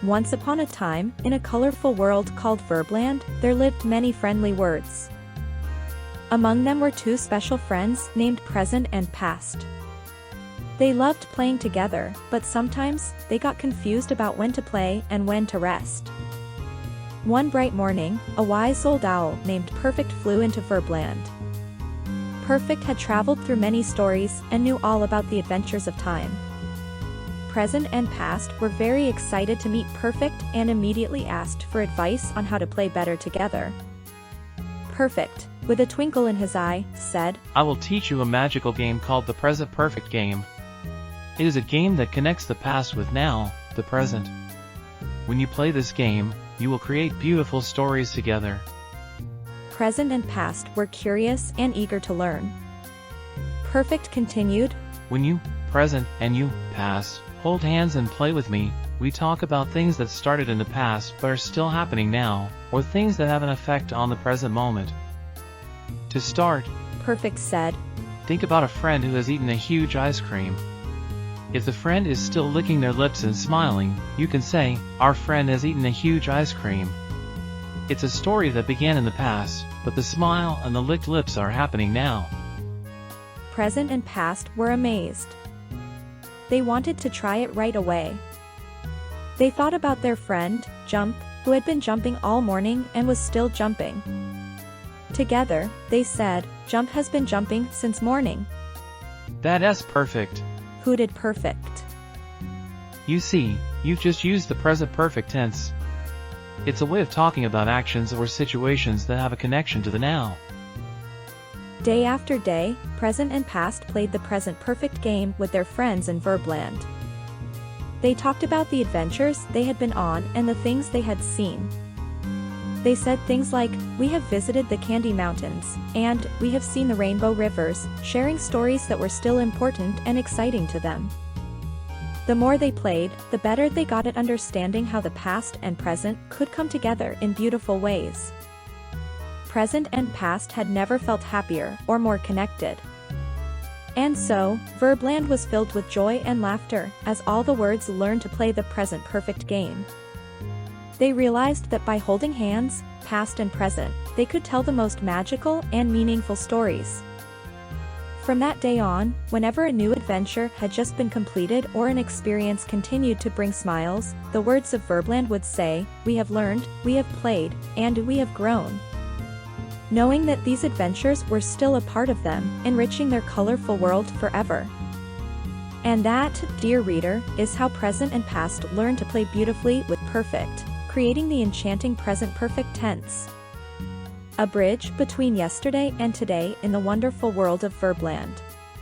Once upon a time, in a colorful world called Verbland, there lived many friendly words. Among them were two special friends named Present and Past. They loved playing together, but sometimes, they got confused about when to play and when to rest. One bright morning, a wise old owl named Perfect flew into Verbland. Perfect had traveled through many stories and knew all about the adventures of time. Present and Past were very excited to meet Perfect and immediately asked for advice on how to play better together. Perfect, with a twinkle in his eye, said, "I will teach you a magical game called the Present Perfect game. It is a game that connects the past with now, the present. When you play this game, you will create beautiful stories together." Present and Past were curious and eager to learn. Perfect continued, "When you, present, and you, past, hold hands and play with me, we talk about things that started in the past but are still happening now, or things that have an effect on the present moment. To start," Perfect said, "think about a friend who has eaten a huge ice cream. If the friend is still licking their lips and smiling, you can say, 'Our friend has eaten a huge ice cream.' It's a story that began in the past, but the smile and the licked lips are happening now." Present and Past were amazed. They wanted to try it right away. They thought about their friend, Jump, who had been jumping all morning and was still jumping. Together, they said, "Jump has been jumping since morning." "That's perfect," hooted Perfect. "You see, you've just used the present perfect tense. It's a way of talking about actions or situations that have a connection to the now." Day after day, Present and Past played the Present Perfect game with their friends in Verbland. They talked about the adventures they had been on and the things they had seen. They said things like, "We have visited the Candy Mountains," and "We have seen the Rainbow Rivers," sharing stories that were still important and exciting to them. The more they played, the better they got at understanding how the past and present could come together in beautiful ways. Present and Past had never felt happier or more connected. And so, Verbland was filled with joy and laughter as all the words learned to play the Present Perfect game. They realized that by holding hands, past and present, they could tell the most magical and meaningful stories. From that day on, whenever a new adventure had just been completed or an experience continued to bring smiles, the words of Verbland would say, "We have learned, we have played, and we have grown." Knowing that these adventures were still a part of them, enriching their colorful world forever. And that, dear reader, is how Present and Past learn to play beautifully with Perfect, creating the enchanting Present Perfect tense. A bridge between yesterday and today in the wonderful world of Verbland.